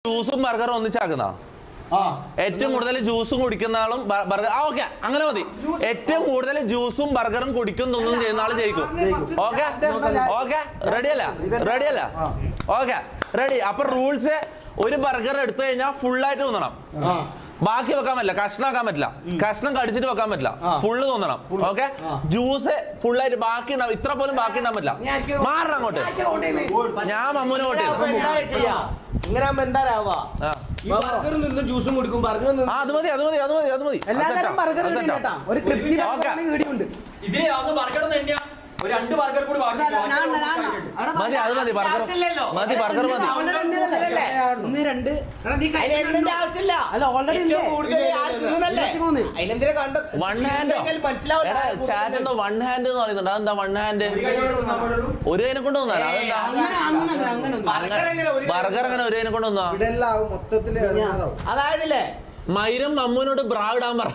ജ്യൂസും ബർഗറും ഒന്നിച്ചാക്കുന്ന ഏറ്റവും കൂടുതൽ ജ്യൂസും കുടിക്കുന്ന ആളും ബർഗർ ഓക്കെ അങ്ങനെ മതി. ഏറ്റവും കൂടുതൽ ജ്യൂസും ബർഗറും കുടിക്കുന്നൊന്നും ചെയ്യുന്ന ആള് ജയിക്കും. ഓക്കെ ഓക്കെ റെഡിയല്ല ഓക്കെ റെഡി. അപ്പൊ റൂൾസ് ഒരു ബർഗർ എടുത്തു കഴിഞ്ഞാൽ ഫുള്ളായിട്ട് തോന്നണം. ബാക്കി വെക്കാൻ പറ്റില്ല, കഷ്ണാക്കാൻ പറ്റില്ല, കഷ്ണം കടിച്ചിട്ട് വെക്കാൻ പറ്റില്ല, ഫുള്ള് തോന്നണം. ഓക്കെ ജ്യൂസ് ഫുള്ളായിട്ട് ബാക്കി ഉണ്ടാവും, ഇത്ര പോലും ബാക്കി ഉണ്ടാൻ പറ്റില്ല. മാറണം അങ്ങോട്ട്. ഞാൻ മമ്മൂനെ വോട്ട് ചെയ്തു. ജ്യൂസും കുടിക്കും അത് മതി. ഒരു 2 ബർഗർ കൂടി ബാക്കി മതി. അത് മതി. ബർഗർ മതി. ബർഗർ മതി. വൺ ഹാൻഡോ ചാറ്റ് എന്തോ വൺ ഹാൻഡ് എന്ന് പറയുന്നുണ്ട്. അതെന്താ വൺ ഹാൻഡ്? ഒരു കൈനെ കൊണ്ട് വന്നാ ബർഗർ അങ്ങനെ ഒരു കൈനെ കൊണ്ട് വന്നാ അതായതില്ലേ മൈരം മമ്മൂനോട് ബ്രാ ഇടാൻ പറ.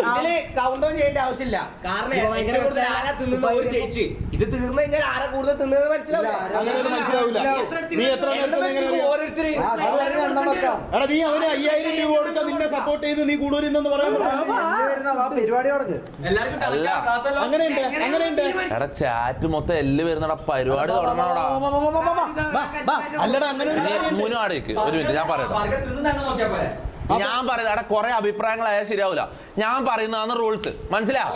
ഇതില് കൗണ്ട് ഓൺ ചെയ്യേണ്ട ആവശ്യമില്ല. കാരണം ആരാ തിന്നുന്ന ഒരു ജയിച്ച്. ഇത് തീർന്നു കഴിഞ്ഞാൽ ആരാ കൂടുതൽ തിന്നത് മനസ്സിലാവില്ല. ഓരോരുത്തര് നീ അവന് 5000 രൂപ കൊടുത്താൽ നിന്നെ സപ്പോർട്ട് ചെയ്ത് നീ കൂടുതൽ അങ്ങനെയുണ്ട്. എടാ ചാറ്റ് മൊത്തം എല്ല് വരുന്നടാ. പരിപാടി തുടങ്ങണോടാ. അല്ലടാ അങ്ങനെ മുന്നോ ആടേക്ക് ഒരു മിനിറ്റ് ഞാൻ പറയട്ടെ. ഞാൻ പറയുന്നത് അവിടെ കുറെ അഭിപ്രായങ്ങളായാൽ ശരിയാവില്ല. ഞാൻ പറയുന്നതാണ് റൂൾസ്, മനസ്സിലായോ?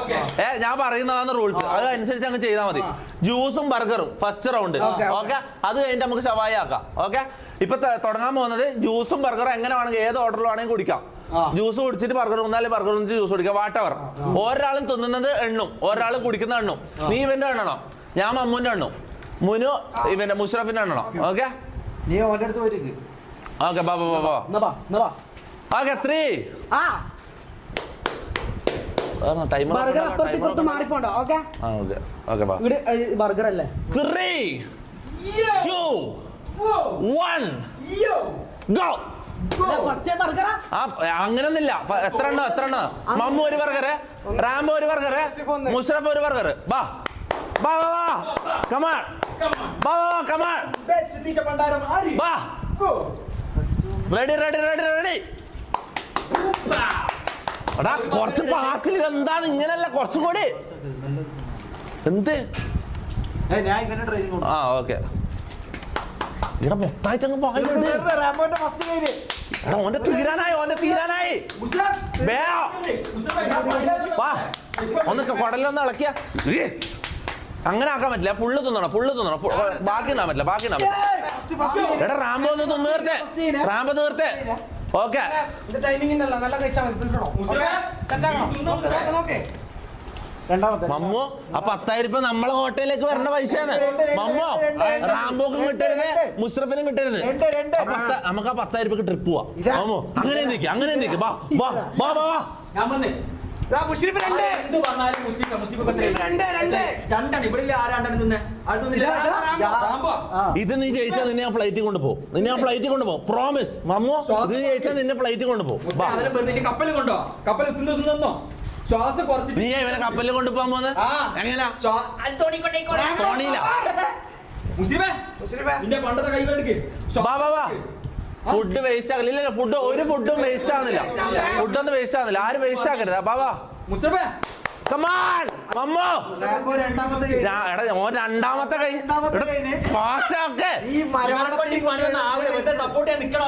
ഞാൻ പറയുന്നതാണ് റൂൾസ്. അതനുസരിച്ച് അങ്ങ് ചെയ്താൽ മതി. ജ്യൂസും ബർഗറും ഫസ്റ്റ് റൗണ്ട്. ഓക്കെ അത് കഴിഞ്ഞിട്ട് നമുക്ക് ഷവായി ആക്കാം. ഓക്കെ ഇപ്പൊ തുടങ്ങാൻ പോകുന്നത് ജ്യൂസും ബർഗറും എങ്ങനെ വേണമെങ്കിൽ ഏത് ഓർഡറിൽ വേണമെങ്കിൽ കുടിക്കാം. ജ്യൂസ് കുടിച്ചിട്ട് ബർഗർ തിന്നാലും ബർഗർ തിന്നിട്ട് ജ്യൂസ് കുടിക്കാം. വാട്ടവർ. ഒരാളും തിന്നുന്നത് എണ്ണും, ഒരാളും കുടിക്കുന്ന എണ്ണും. നീ ഇവന്റെ എണ്ണണം, ഞാൻ മമ്മൂന്റെ എണ്ണും, മുനു ഇവന്റെ മുഷറഫിന്റെ എണ്ണണം. ഓക്കെ ഓക്കെ ഓക്കെ 3 അങ്ങനൊന്നില്ല. എത്ര എണ്ണ? മമ്മു ഒരു ബർഗർ, റാംബോ ഒരു ബർഗർ, മുഷറഫ് ഒരു ബർഗർ. റെഡി. എടാ കുറച്ച് പാസിൽ എന്താണ് ഇങ്ങനല്ല, കുറച്ചും കൂടി എന്ത് ഓക്കെ. ഇവിടെ മൊത്തമായിട്ട് അങ്ങ് പോയിട്ടുണ്ട്. എടാ ഓന്റെ തീരാനായി വാ ഒന്ന് കുടലൊന്ന് ഇളക്കിയ. അങ്ങനെ ആക്കാൻ പറ്റില്ല. ഫുള്ള് തിന്നണം. ബാക്കി ഇടാൻ പറ്റില്ല. എടാ റാംബോ ഒന്ന് തീർത്തേ. ഓക്കെ മമ്മു ആ 10,000 നമ്മളെ ഹോട്ടലിലേക്ക് വരേണ്ട പൈസയാണ്. മമ്മോ റാംബോക്കും കിട്ടരുത്, മുഷറഫിനും കിട്ടരുത്. നമുക്ക് ആ 10,000 ട്രിപ്പ് പോവാ. മമ്മു അങ്ങനെ നിൽക്കുക. ഇത് നീ ജയിച്ചാൽ നിന്നെ ഞാൻ ഫ്ലൈറ്റിൽ കൊണ്ടുപോകും. പ്രോമിസ് മമ്മു. ഇത് ജയിച്ചാൽ നിന്നെ ഫ്ലൈറ്റിൽ കൊണ്ടുപോകും. ശ്വാസം കുറച്ച് നീ ഇവനെ കപ്പലിൽ കൊണ്ടുപോകാൻ പോകുന്നത് എങ്ങനെയാ? പണ്ടത്തെ കൈ ഫുഡ് വേസ്റ്റ് ആകില്ല. ഒരു ഫുഡും വേസ്റ്റ് ആകുന്നില്ല. ഫുഡൊന്നും വേസ്റ്റ് ആകുന്നില്ല. ആരും വേസ്റ്റ് ആക്കരുത്. ബാബാ രണ്ടാമത്തെ കൈ സപ്പോർട്ട് ചെയ്യാൻ നിക്കണോ?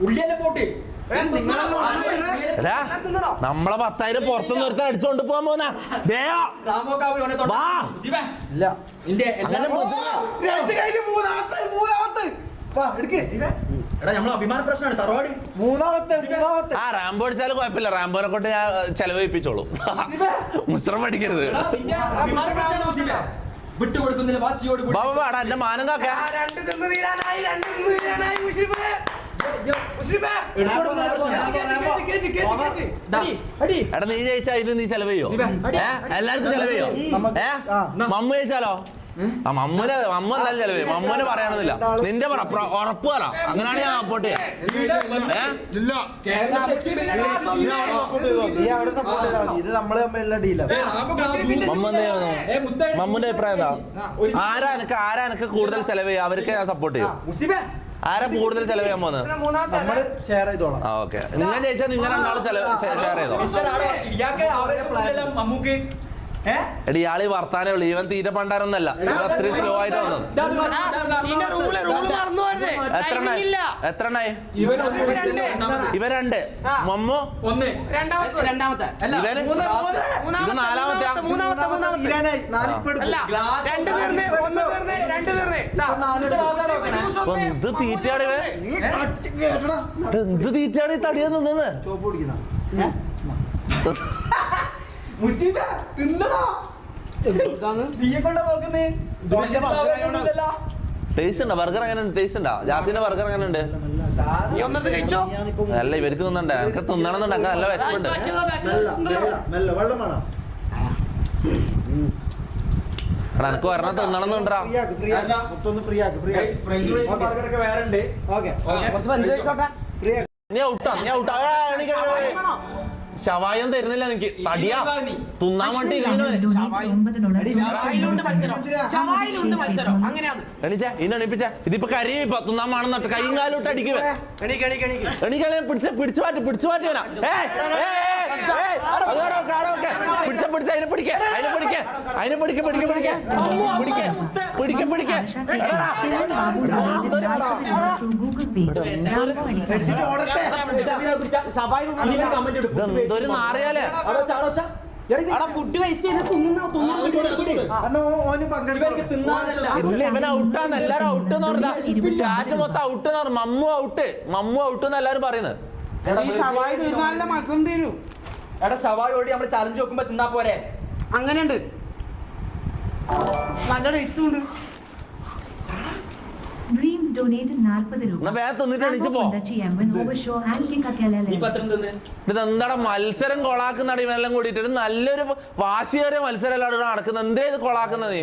ഉള്ളിയല്ലേ പോട്ട് നമ്മളെ 10,000 പുറത്തുനിന്ന് ഒരുത്ത അടിച്ചോണ്ട് പോകാൻ പോകുന്ന അഭിമാന പ്രശ്നമാണ് തറവാടി. ആ റാംബോ അടിച്ചാലും കുഴപ്പമില്ല. റാംബോനെ കൊണ്ട് ഞാൻ ചെലവ് ചെയ്യിപ്പിച്ചോളൂ. മുസ്ലിം പഠിക്കരുത്. വിട്ടുകൊടുക്കുന്നില്ല വാസിയോട്. എന്റെ മാനം കാക്ക. എടാ നീ ജയിച്ചാ ഇത് നീ ചെലവ് ചെയ്യോ? എല്ലാവർക്കും ചെലവ് ചെയ്യോ? മമ്മു ജയിച്ചാലോ? ആ മമ്മൂന് എന്തായാലും ചെലവ് മമ്മൂന് പറയാനൊന്നുമില്ല നിന്റെ ഉറപ്പ് പറ അങ്ങനെയാണ് ഞാൻ സപ്പോർട്ട് ചെയ്യാം ഇത് നമ്മള് തമ്മിലുള്ള ഡീലാണ്. മമ്മൂന്റെ അഭിപ്രായം എന്താ? ആരാ എനക്ക് കൂടുതൽ ചെലവ് ചെയ്യും അവർക്ക് ഞാൻ സപ്പോർട്ട് ചെയ്യും. ആരാ കൂടുതൽ ചെലവ് ചെയ്യാൻ പോകുന്നത്? നമ്മള് ഷെയർ ചെയ്തോളാം. ആ ഓക്കെ നിങ്ങൾ ജയിച്ചാൽ നിങ്ങൾ രണ്ടാളും ഷെയർ ചെയ്തോ. മമ്മൂക്ക് എടി ഇയാള് ഈ വർത്താനേ ഉള്ളു ഇവൻ തീരെ പണ്ടാരൊന്നല്ല ഇവൻ അത്രയും സ്ലോ ആയിട്ട് വന്നത്. എത്ര എണ്ണായി? ഇവൻ 2 മമ്മു 1 രണ്ടാമത്തെ ഇവന് ഇത് 4-മത്തെ എന്ത് തീറ്റയാണ് ഇവൻ എന്ത് തീറ്റയാണ് ഈ തടിയാ നിന്നത് ചോപ്പ് കുടിക്കുന്ന ടേസ്റ്റ് ഉണ്ടോ? ബർഗർ എങ്ങനെ ഉണ്ട്? ടേസ്റ്റ് ഉണ്ടോ? ജാസിന്റെ ബർഗർ എങ്ങനെ ഉണ്ട്? അല്ല ഇവർക്ക് തിന്നണ്ടേ എനിക്ക് തിന്നണമെന്നുണ്ട് എനിക്ക് നല്ല വിശപ്പുണ്ട്. വെള്ളം വേണം. എനക്ക് ഒരെണ്ണം തിന്നണമെന്നുണ്ടാ. ഫ്രീ ആക്ക് നീ ഔട്ടാ ശവായം തരുന്നില്ല എനിക്ക് തടിയാ തിന്നാൻ വേണ്ടി എണീച്ചാ ഇന്നെണിപ്പിച്ച ഇതിപ്പോ കരിയും ഇപ്പൊ തിന്നാൻ വേണമെന്നിട്ട് കൈയും കാലും ഇട്ട് അടിക്കുവേ എണീക്കാളെ പിടിച്ചു മാറ്റി വരാ പിടിച്ച അതിനെ പിടിക്ക എന്തൊരു നാറിയാലേ ഫുഡ് വേസ്റ്റ് ചെയ്ത് ഇവൻ ഔട്ടാന്ന് എല്ലാരും ഔട്ട് എന്ന് പറഞ്ഞാ ചാറ്റ് മൊത്തം ഔട്ട് എന്ന് പറഞ്ഞു. മമ്മു ഔട്ട് എന്ന് എല്ലാരും പറയുന്നത്. മത്സരം തരൂ എടാ ഷവായി ഓടി നമ്മള് ചലഞ്ച് വെക്കുമ്പോ തിന്നാ പോരെ. അങ്ങനെയുണ്ട് നല്ല ടേസ്റ്റ് ഉണ്ട്. Dreams donated 40 രൂപ. എന്നാ വേഗം തിന്നിട്ട് എണീച്ച് പോ. ഇതെന്താടാ മത്സരം കൊളാക്കുന്നാണ് ഇവനെല്ലാം കൂടിയിട്ട് നല്ലൊരു വാശിയേറിയ മത്സരം എല്ലാം ഇവിടെ നടക്കുന്നത്. എന്തേ ഇത് കൊളാക്കുന്നത്? നീ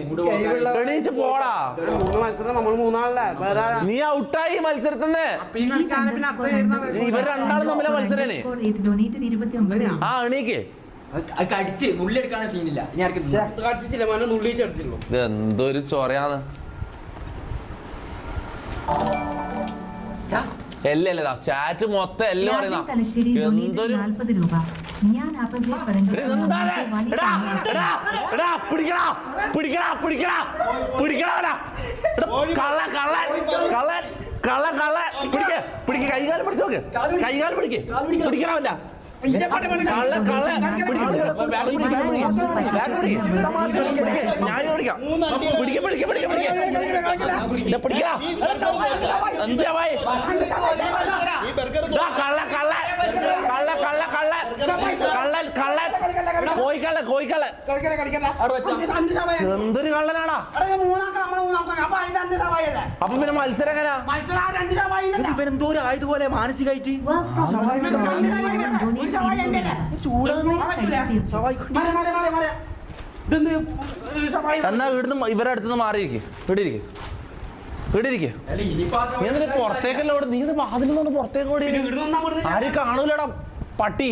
എണീച്ച് പോടാ. നീ ഔട്ടായി മത്സരത്തിന്ന്. ഇവർ രണ്ടാളും തമ്മിലെ മത്സരേ. ആ എണീക്ക് കടിച്ച് നുള്ളിയെടുക്കാനുള്ള സീനില്ല. ഇത് എന്തൊരു ചൊറയാന്ന്. എല്ലല്ല ചാറ്റ് മൊത്തം എല്ലാം പറയുന്ന എന്തൊരു കൈകാലം പിടിച്ചു നോക്ക്. കൈകാലം പിടിക്കണമല്ല എന്തൊരു കള്ളനാടാ. അപ്പൊ പിന്നെ മത്സരം എങ്ങനാ? ഇവനെന്തോ ഒരു ആയതുപോലെ മാനസികമായിട്ട് എന്നാ ഇവിടുന്ന് ഇവരുടെ അടുത്തുനിന്ന് മാറിയിരിക്കും. ഇടിയിരിക്കും നീ പുറത്തേക്കല്ലോ. നീ വാതിൽ നിന്ന് പുറത്തേക്ക് ഓടി. ആരും കാണൂലടാ പട്ടി.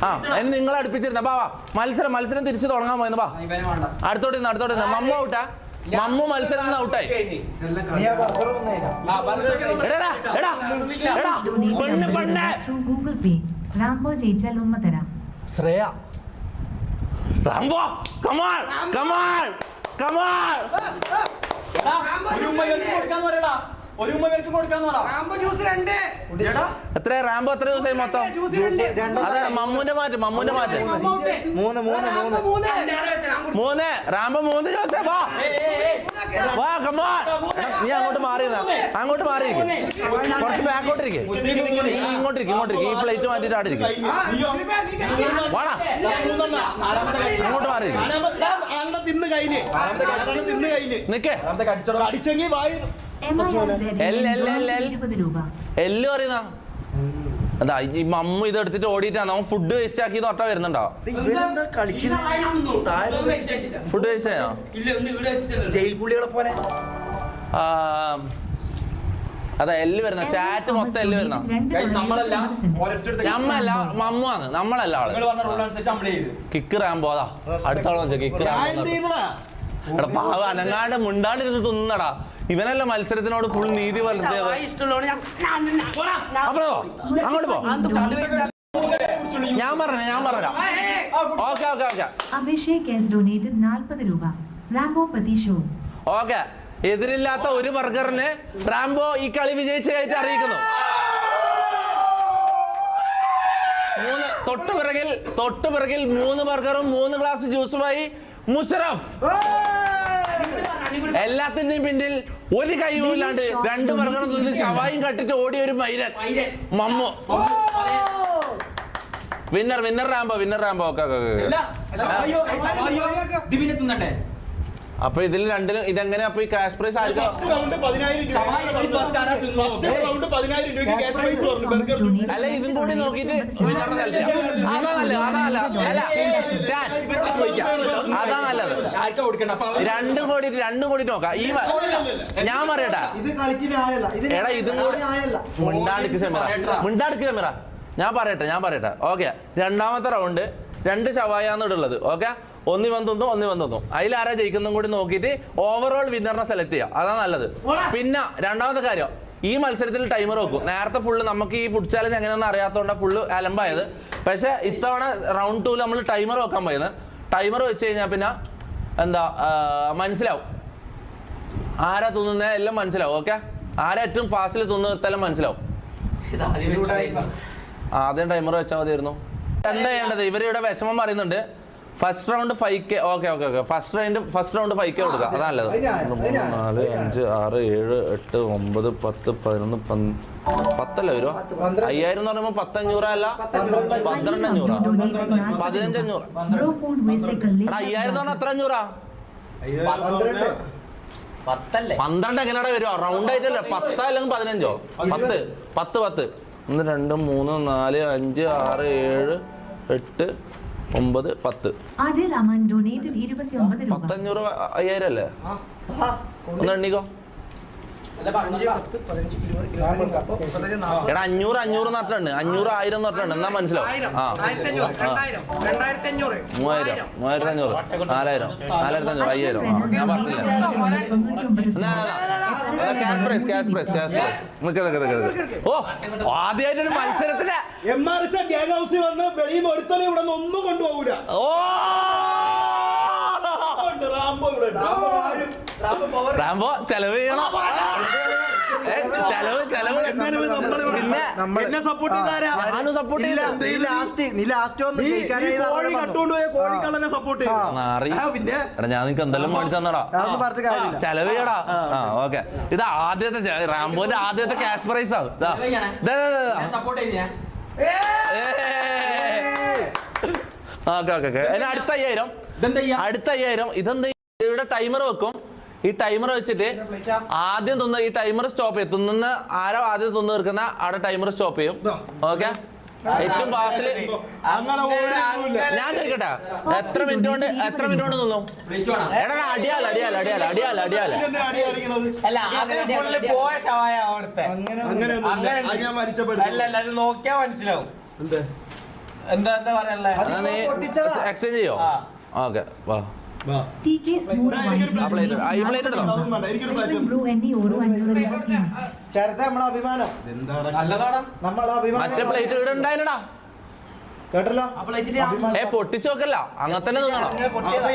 ആ എന്ന് നിങ്ങളെ അടുപ്പിച്ചിരുന്ന ബാവാ മത്സരം തിരിച്ചു തുടങ്ങാൻ പോയെന്ന്. ബാ അടുത്തോട്ട് മമ്മു ഔട്ടാ. മമ്മു മത്സരം ഔട്ടായി. ശ്രേയ റാംബോ കമാൾ എത്ര റാംബോ എത്ര ദിവസമായി മൊത്തം? അതെ മമ്മൂന്റെ മാറ്റ് 3 റാംബോ 3 ദിവസം. വാ കമാൾ നീ അങ്ങോട്ട് മാറിയിരിക്കും. കുറച്ച് ബാക്കോട്ടിരിക്കും. ഇങ്ങോട്ടിരിക്കും. ഈ പ്ലേറ്റ് മാറ്റിട്ട് അവിടെ ഇരിക്കും. വാടാ അങ്ങോട്ട് മാറിയിരിക്കും. നിക്കേ എല്ല് പറയുന്ന അതാ ഈ മമ്മു ഇത് എടുത്തിട്ട് ഓടിയിട്ടാണ് അവൻ ഫുഡ് വേസ്റ്റ് ആക്കി തൊട്ടാ വരുന്നുണ്ടോ? ഫുഡ് വേസ്റ്റ് ആയോ? ജയിൽ പുള്ളികളെ പോലെ അതാ എല്ല് വരുന്ന ചാറ്റ് മൊത്തം എല്ല് വരുന്ന നമ്മളല്ല നമ്മല്ല മമ്മുവാണ്, നമ്മളല്ല ആള്. കിക്ക് റാമ്പോ അതാ അടുത്ത ആളെ വെച്ചോ കിക്ക് റാമ്പോ. എടാ പാവ അനങ്ങാണ്ട് മുണ്ടാണ്ടിരുന്ന് തിന്നടാ. ഇവനല്ല മത്സരത്തിനോട് ഫുൾ നീതി വളർത്തിയത്. അപ്പോ അങ്ങോട്ട് പോ. ഞാൻ പറഞ്ഞ okay okay okay Abhishek has donated 40 രൂപ. റാംബോ പതി ഷോ. ഓക്കെ, എതിരില്ലാത്ത ഒരു ബർഗറിന് റാംബോ ഈ കളി വിജയിച്ചതായിട്ട് അറിയിക്കുന്നു. തൊട്ടു പിറകിൽ 3 ബർഗറും 3 ഗ്ലാസ് ജ്യൂസുമായി മുഷറഫ്. എല്ലാത്തിന്റെയും പിന്നിൽ ഒരു കൈവില്ലാണ്ട് 2 ബർഗറും തിന്ന് ശവായും കട്ടിട്ട് ഓടിയ ഒരു മൈരൻ മമ്മു. Winner Rambo. ഓക്കെ തിന്നണ്ടേ? അപ്പൊ ഇതിൽ രണ്ടിലും ഇതെങ്ങനെ? അപ്പൊ ഈ ക്യാഷ് പ്രൈസ് ആയിരിക്കും. അല്ല ഇതും കൂടി നോക്കിട്ട് അതാ നല്ലത്. രണ്ടും കൂടി നോക്കാം. ഈ ഞാൻ പറയട്ടെ എടാ ഇതും കൂടി മിണ്ടാടുക്ക് സെമിറ. ഞാൻ പറയട്ടെ ഓക്കെ. രണ്ടാമത്തെ റൗണ്ട് 2 ശവായാണ് ഇടുള്ളത്. ഓക്കെ, ഒന്നി വന്നു അതിലാരാ ജയിക്കുന്നതും കൂടി നോക്കിയിട്ട് ഓവറോൾ വിന്നറിനെ സെലക്ട് ചെയ്യാം. അതാ നല്ലത്. പിന്നെ രണ്ടാമത്തെ കാര്യം, ഈ മത്സരത്തിൽ ടൈമർ വെക്കും. നേരത്തെ ഫുള്ള് നമുക്ക് ഈ ഫുഡ് ചാലഞ്ച് എങ്ങനെയാണെന്ന് അറിയാത്തതുകൊണ്ട് ഫുള്ള് അലമ്പായത്. പക്ഷെ ഇത്തവണ റൗണ്ട് 2 നമ്മൾ ടൈമർ വെക്കാൻ പോയത്. ടൈമർ വെച്ച് കഴിഞ്ഞാൽ പിന്നെ എന്താ മനസ്സിലാവും ആരാ തിന്നുന്നത് എല്ലാം മനസ്സിലാവും. ഓക്കെ, ആരാ ഏറ്റവും ഫാസ്റ്റിൽ തിന്നു നിർത്താലും മനസ്സിലാവും. ആദ്യം ടൈമർ വെച്ചാൽ മതിയായിരുന്നു. എന്താ ചെയ്യേണ്ടത്? ഇവരിവിടെ വിഷമം പറയുന്നുണ്ട്. First round 5K. Okay first round 5K കൊടുക്കുക. അതാണല്ലത്. 3, 4, 5, 6, 7, 8, 9, 10, 11, 10 വരുമോ? 5000 എന്ന് പറയുമ്പോ 10,500 അല്ല 12,500 15,500. 5000 എന്ന് പറഞ്ഞാൽ എത്ര 500? 12 എങ്ങനെയാ വരുമോ? റൗണ്ട് ആയിട്ടല്ലേ? 10 അല്ലെങ്കിൽ 15? 10. 1, 2, 3, 4, 5, 6, 7, 8, 9, 10. ആദിൽ അമൻ donated 29 രൂപ. 10,500 5000 അല്ലേ? ഒന്ന് എണ്ണിക്കോ. എടാ 500 പറഞ്ഞിട്ടുണ്ട്. 500 1000 പറഞ്ഞിട്ടുണ്ട്. എന്നാ മനസ്സിലാവും. 3000 3500 4000 4500 5000. ഞാൻ പറഞ്ഞില്ല. Cash prize. ഓ ആദ്യമായിട്ടൊരു മത്സരത്തില് MRS ഗ്യാങ് ഹൗസിൽ വന്ന് വെളിയിൽ നിന്ന് ഒരുത്തനെ ഇവിടെ നിന്ന് ഒന്നും കൊണ്ടുപോകൂല. ഓ റാംബോ ചെലവ് ചെയ്യണം. ചെലവ് പിന്നെ സപ്പോർട്ട് ചെയ്താരാ? ഞാനും സപ്പോർട്ട് ചെയ്യില്ല. കോഴിക്കള്ളനെ സപ്പോർട്ട് ചെയ്തു. പിന്നെ എടാ ഞാൻ നിനക്ക് എന്തെല്ലാം മേടിച്ചു തന്നടാ. ചെലവ് ചെയ്യടാ. ഓക്കെ, ഇത് ആദ്യത്തെ റാംബോന്റെ ആദ്യത്തെ ക്യാഷ് പ്രൈസ് ആണ്. ഓക്കെ അടുത്ത 5000. ഇതെന്താ? ഇവിടെ ടൈമർ വെക്കും. ഈ ടൈമർ വെച്ചിട്ട് ആദ്യം തിന്ന ഈ ടൈമർ സ്റ്റോപ്പ് ചെയ്യും. തിന്നുന്ന ആരോ ആദ്യം തിന്നു തീർക്കുന്ന അവിടെ ടൈമർ സ്റ്റോപ്പ് ചെയ്യും. ഓക്കെ, ഏറ്റവും ഫാസ്റ്റില് ഞാൻ ചോദിക്കട്ടെ എത്ര മിനിറ്റ് കൊണ്ട് നിന്നു? എടാ അടിയാല നോക്കിയാ മനസ്സിലാവും. എന്താ പറയാ എക്സ്ചേഞ്ച് ചെയ്യോ? ഓക്കെ വാ. TK Smooth White Brew എന്നീ ഓരോ 500 രൂപ. അഭിമാനം മറ്റേ പ്ലേറ്റ് ഇവിടെ ഉണ്ടായില്ലടാ. കേട്ടല്ലോ. പൊട്ടിച്ചു നോക്കല്ല, അങ്ങനെ തന്നെ തിന്നണം.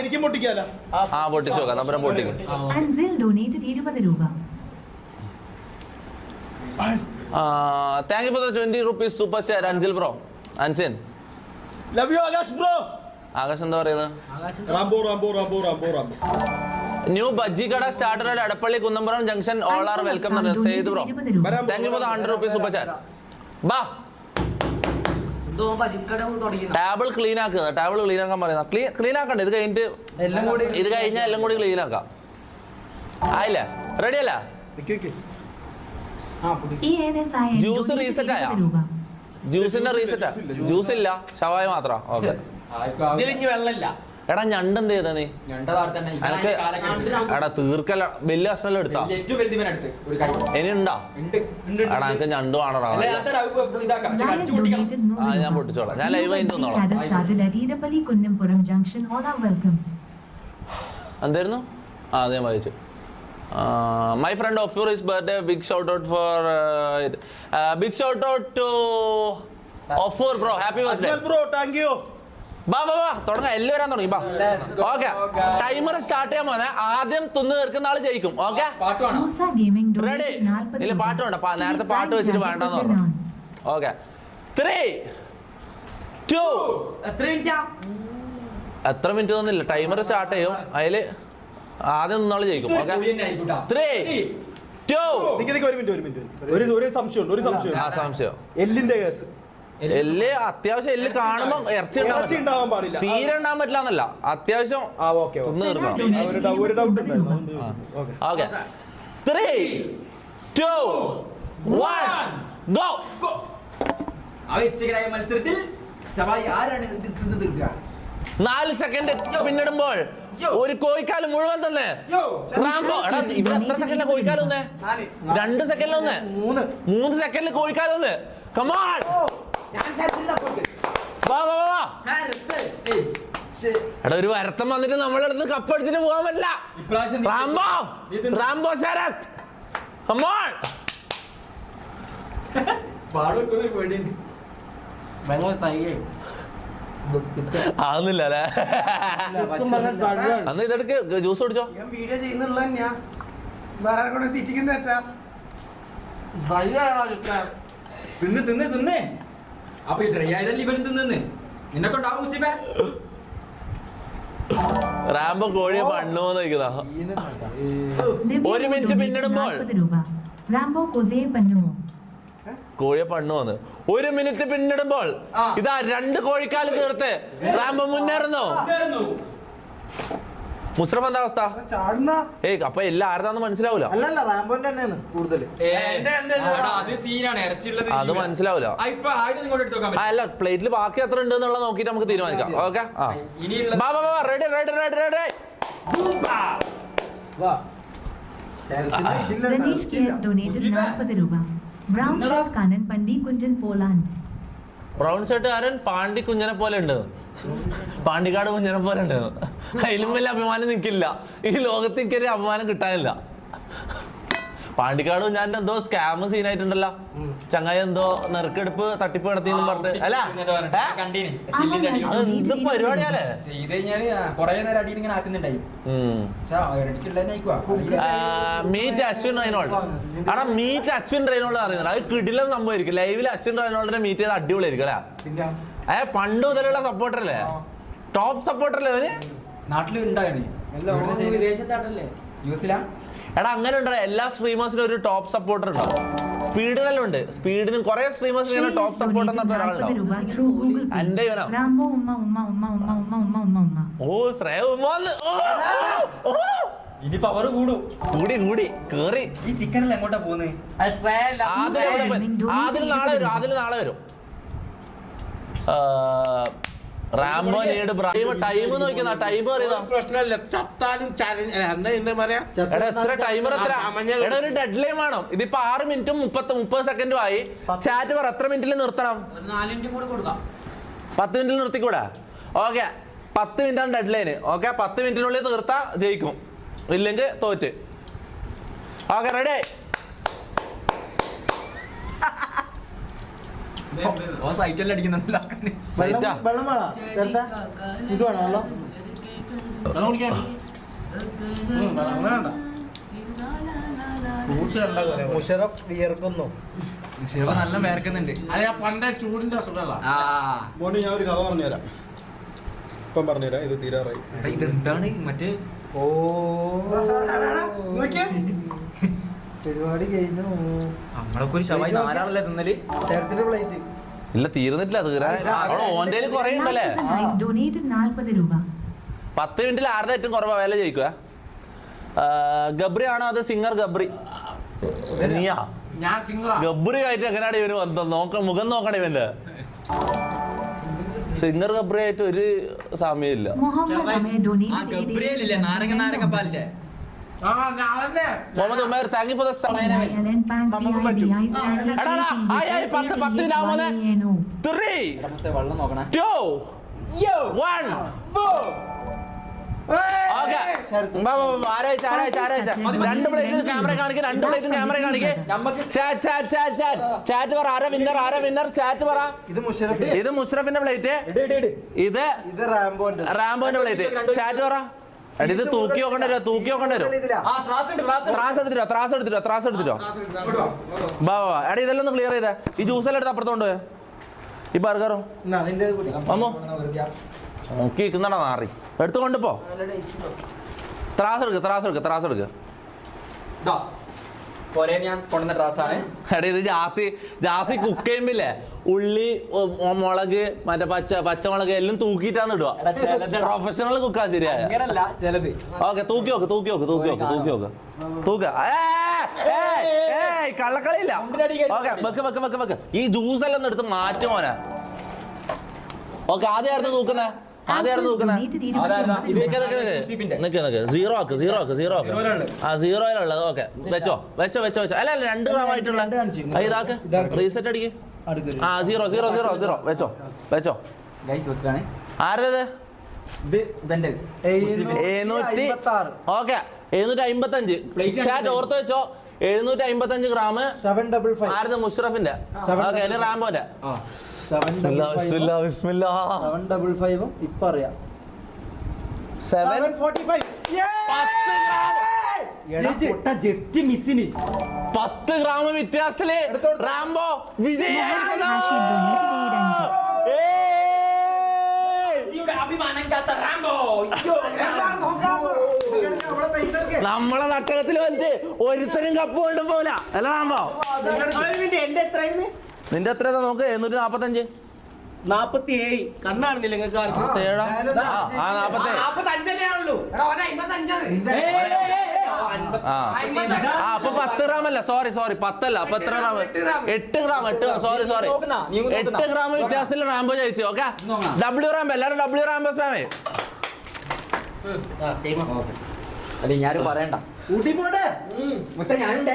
എനിക്കും പൊട്ടിക്കാലോ. പൊട്ടിച്ചു നോക്കാം. നമ്മുടെ പൊട്ടിക്കും. അൻസിൽ donated 20 രൂപ. Thank you for the 20 rupees super chat Ansil bro. Ansil love you Akash bro. Akash എന്താ പറയുന്നത്? റാംബോ. ന്യൂ ബജ്ജി കട starter at Edappally Kunnampuram junction. All are welcome. Syed bro thank you for the 100 rupees super chat. ബാ ടേബിൾ ക്ലീൻ ആക്കാൻ പറയുന്ന ക്ലീൻ ആക്കണ്ട. ഇത് കഴിഞ്ഞാൽ എല്ലാം കൂടി ക്ലീൻ ആക്കാം. ആയില്ലേ? റെഡി അല്ല? ജ്യൂസ് റീസെറ്റ് ആയാ? ജ്യൂസിന്റെ റീസെറ്റാ. ജ്യൂസ് ഇല്ല, ഷവായ മാത്രം. ഓക്കെ. ഇതിലിഞ്ഞ് വെള്ളമില്ല. എടാ ഞണ്ട് എന്ത് ചെയ്താ നീ? എനക്ക് എടാ തീർക്കല്ല. വലിയ കഷ്ണെല്ലാം എടുത്താ? ഇനി ഉണ്ടാ? എടാ എനിക്ക് ഞണ്ട് വേണടാ. ഞാൻ പൊട്ടിച്ചോളാം. ഞാൻ ലൈവ് ആയി തോന്നോളാം. എന്തായിരുന്നു? അത് ഞാൻ വായിച്ചു. My friend of yours birthday, big shout out for big shout out to Ofur bro, happy birthday bro, thank you. ബാ തുടങ്ങാം. എല്ലാം വരാൻ തുടങ്ങി. ബാ ഓക്കെ. ടൈമർ സ്റ്റാർട്ട് ചെയ്യാൻ പോന്നെ. ആദ്യം തിന്ന് തീർക്കുന്ന ആള് ജയിക്കും. Okay ready? ഇല്ല പാട്ട് വേണ്ട. നേരത്തെ പാട്ട് വെച്ചിട്ട് വേണ്ടെന്ന് പറഞ്ഞു. ഓക്കെ 3 2 എത്ര മിനിറ്റ് തോന്നില്ല. ടൈമർ സ്റ്റാർട്ട് ചെയ്യും. അതില് ആദ്യം നിന്നാള് ജയിക്കും. ഓക്കെ 3 2 ഒരു സംശയം. ആ സംശയം. എല്ലിന്റെ കേസ്. എല്ല് അത്യാവശ്യം എല്ല് കാണുമ്പോ ഇറച്ചി ഉണ്ടാവാൻ പാടില്ല. തീരെ ഉണ്ടാൻ പറ്റില്ല എന്നല്ല, അത്യാവശ്യം തിന്ന് തീർക്കണം. ഒരു ഡൗട്ട് ഉണ്ടായിരുന്നു. Okay 3 2 1 go. മത്സരത്തിൽ ശവായി ആരാണ് തിന്ന് തീർക്കുക? 4 സെക്കൻഡ് പിന്നിടുമ്പോൾ ഒരു കോഴിക്കാല് മുഴുവൻ തന്നെ. റാംബോ എടാ ഇവിടെ എത്ര സെക്കൻഡിലെ കോഴിക്കാല് വന്നേ? 2 സെക്കൻഡിൽ വന്നേ. 3 സെക്കൻഡിൽ കോഴിക്കാല് വന്ന്. കമോൺ വാ. എടാ ഒരു വരത്തം വന്നിട്ട് നമ്മളടുത്ത് കപ്പടിച്ചിട്ട് പോകാൻ പറ്റില്ല. Rambo Sharath come on. ആവുന്നില്ല അല്ലേ? അന്ന് ഇതെടുക്ക് ജ്യൂസ് കുടിച്ചോ. വീഡിയോ ചെയ്യുന്നുള്ള വേറെ തിരിക്കുന്ന തിന്ന് അപ്പൊ ഈ ഡ്രൈ ആയതല്ലേ ഇവരും തിന്ന് നിന്നെ കൊണ്ടാവും മുസ്ലിമേ. റാംബോ കോഴിയെ പണ്ണുമോന്ന് ചോദിക്കുന്നതാ. 1 മിനിറ്റ് പിന്നിടുമ്പോൾ കോഴിയെ പണ്ണുവന്ന്. 1 മിനിറ്റ് പിന്നിടുമ്പോൾ ഇതാ 2 കോഴിക്കാല് തീർത്ത് റാംബോ മുന്നേറുന്നു. മുസ്റഫ് എന്താ അവസ്ഥ? അപ്പൊ എല്ലാം ആരതാന്ന് മനസ്സിലാവൂല. അത് മനസ്സിലാവൂല. അല്ല പ്ലേറ്റിൽ ബാക്കി എത്ര ഉണ്ട് എന്നുള്ളത് നോക്കിട്ട് നമുക്ക് തീരുമാനിക്കാം. Okay ready ready ready ready. Brown shirt കാരൻ പാണ്ടി കുഞ്ഞനെ പോലെ ഉണ്ട്. പാണ്ടിക്കാട് കുഞ്ഞനെ പോലെ ഉണ്ട്. അതിലും വലിയ അഭിമാനം നിൽക്കില്ല ഈ ലോകത്ത്. എനിക്കൊരു അഭിമാനം കിട്ടാനില്ല. പാണ്ടിക്കാട് കുഞ്ഞാന്റെ എന്തോ സ്കാം സീനായിട്ടുണ്ടല്ലോ. ചങ്ങായി എന്തോ നെറുക്കെടുപ്പ് തട്ടിപ്പ് നടത്തിയെന്നും പറഞ്ഞിട്ട് അല്ല എന്ത് പരിപാടിയാലേ. Meet Ashwin Reynold. ആടാ മീറ്റ് അശ്വിൻ റൈനോൾഡ് അറിയുന്നത് അത് കിടിലം സംഭവമായിരിക്കും. ലൈവിൽ അശ്വിൻ റൈനോൾഡിനെ മീറ്റ് ചെയ്ത് അടിപൊളിയായിരിക്കും അല്ലേ? പണ്ട് മുതലുള്ള സപ്പോർട്ടറല്ലേ? ടോപ്പ് സപ്പോർട്ടറല്ലേ അവന്? എടാ അങ്ങനെ ഉണ്ടോ? എല്ലാ സ്ട്രീമേഴ്സിനും ഒരു ടോപ്പ് സപ്പോർട്ടർ ഉണ്ടാവും. സ്പീഡിനെല്ലാം ഉണ്ട്. സ്പീഡിനും കുറെ സ്ട്രീമേഴ്സിന് ടോപ്പ് സപ്പോർട്ടർ എന്ന് പറഞ്ഞ ഒരാളുണ്ടാവും. എന്റെ ഇവനോ ഓ ശ്രേയ ഇനി പവർ കൂടും. കൂടി കേറി. ഈ ചിക്കനെല്ലാം എങ്ങോട്ടാ പോകുന്നത്? ആദ്യം നാളെ വരും. റാംബോ നീട് ടൈം നോക്കുന്ന ടൈം അറിയാം. എത്ര ടൈമർ എത്ര? എടാ ഒരു ഡെഡ് ലൈൻ വേണം. ഇതിപ്പോ 6 മിനിറ്റും 30 സെക്കൻഡും ആയി. ചാറ്റ് പറ എത്ര മിനിറ്റിൽ നിർത്തണം? 10 മിനിറ്റിൽ നിർത്തിക്കൂടാ? ഓക്കെ 10 മിനിറ്റാണ് ഡെഡ് ലൈന്. ഓക്കെ 10 മിനിറ്റിനുള്ളിൽ തീർത്താ ജയിക്കും, ഇല്ലെങ്കിൽ തോറ്റ്. Okay ready? സൈറ്റെല്ലാം അടിക്കുന്നുണ്ടല്ലോ. മുഷറഫ് വിയർക്കുന്നു. നല്ല വേർക്കുന്നുണ്ട്. പണ്ടേ ചൂടിന്റെ അസുഖമല്ല. മോനെ ഞാൻ ഒരു കഥ പറഞ്ഞുതരാം. ഇപ്പം പറഞ്ഞുതരാം. ഇത് തീരാറായി. ഇതെന്താണ് മറ്റേ? ഓ പരിപാടി കഴിഞ്ഞു. നമ്മളൊക്കെ ഒരു ശവായി 4 ആളല്ലേ തിന്നല്? പ്ലേറ്റ് ഇല്ല തീർന്നിട്ടില്ല. അവിടെ ഓന്റെ കുറെ ഉണ്ടല്ലേ. 10 മിനിറ്റിൽ ആരുടെ ഏറ്റവും കുറവാ വില ജയിക്കുക? ഗബ്രി ആണോ അത്? സിംഗർ ഗബ്രി നീയാ? ഞാൻ സിംഗറാ. ഗബ്രി ആയിട്ട് എങ്ങനെയാണ് ഇവന് ബന്ധം? മുഖം നോക്കണേ ഇവന്റെ. സിംഗർ ഗബ്രി ആയിട്ട് ഒരു സാമ്യമില്ല. മുഹമ്മദ് അമേ ആ ഡൊനേറ്റ് ഗബ്രിയലില്ലേ നാരങ്ങ പാലിന്റെ ആ ഞാൻ തന്നെ. Muhammad Umer thank you for the നമുക്കും പറ്റും. 10 മിനിറ്റ് 3 വെള്ളം നോക്കണേ 2 1 രണ്ട് പ്ലേറ്റും ക്യാമറ കാണിക്കുക, രണ്ട് പ്ലേറ്റും ക്യാമറ കാണിക്കുക. ചാറ്റ് പറ, ആരാ വിന്നർ ചാറ്റ് പറ. ഇത് മുഷറഫിന്റെ പ്ലേറ്റ്, ഇത് റാംബോന്റെ പ്ലേറ്റ്. ചാറ്റ് പറ. ഇത് തൂക്കി നോക്കണ്ട വരും, തൂക്കി നോക്കണ്ട വരും. ത്രാസ് എടുത്തിട്ടോ. ബാ എടാ ഇതെല്ലാം ഒന്ന് ക്ലിയർ ചെയ്തേ. ഈ ജ്യൂസെല്ലാം എടുത്ത് അപ്പുറത്തോണ്ട് പോയെ. ഈ ബർഗറും വന്നോ നോക്കി നിൽക്കുന്നടാ മാറി എടുത്തുകൊണ്ട് പോ. ത്രാസ് എടുക്ക്. ഞാൻ കൊണ്ടുവന്ന ട്രാസാണ്. എടാ ഇത് ജാസി കുക്ക് ചെയ്യുമ്പില്ലേ ഉള്ളി മുളക് മറ്റേ പച്ചമുളക് എല്ലാം തൂക്കിയിട്ടാണ് ഇടുക. പ്രൊഫഷണൽ കുക്കാ ശരിയായ. അങ്ങനല്ല ചിലത്. ഓക്കെ തൂക്കി നോക്ക്. കള്ളക്കളിയില്ല. ഓക്കെ വെക്ക്. ഈ ജ്യൂസ് എല്ലാം ഒന്ന് എടുത്ത് മാറ്റും മോനെ. ഓക്കെ ആദ്യമായിരുന്നു തൂക്കുന്നേ. സീറോ ആക്ക്. ആ സീറോയിലുള്ളത്. ഓക്കെ വെച്ചോ. അല്ല 2 ഗ്രാം ആയിട്ടുള്ള ഇതാക്ക്. റീസെറ്റ് അടിക്ക്. ആ 0 വെച്ചോ. ഗൈസ് വെക്കാണ്. ആരത്? ഇത് ഇവന്റെ 756. ഓക്കെ 755. ചാറ്റ് ഓർത്ത് വെച്ചോ. 755 ഗ്രാം. 755 ആരത്? മുഷറഫിന്റെ. ഓക്കെ ഇനി റാംബോന്റെ. 755 ഇപ്പൊ അറിയാം. 745 ജസ്റ്റ് മിസ്സിന് 10 ഗ്രാം വ്യത്യാസത്തില് റാംബോ അഭിമാനം കാത്ത റാംബോ. നമ്മളെ നട്ടകത്തിൽ വന്നിട്ട് ഒരുത്തരും കപ്പ് കൊണ്ടും പോല അല്ല റാംബോ. എന്റെ എത്രയായിരുന്നു? നിന്റെ എത്ര നോക്ക്? 745. 47. കണ്ണാണെന്നില്ല നിങ്ങൾക്ക് ആ 47. 45 ഉള്ളൂ. അപ്പൊ 10 ഗ്രാം അല്ല, സോറി 10 അല്ല. അപ്പൊ എത്ര ഗ്രാം? 8 ഗ്രാം. സോറി 8 ഗ്രാം വ്യത്യാസത്തിൽ റാംബോ ജയിച്ചു. Okay W Rambo. എല്ലാരും W റാംബോ സ്പാമേ. അല്ലെ ഞാനും പറയണ്ട. ഊട്ടി പോട്ടെ. ഞാനുണ്ട്.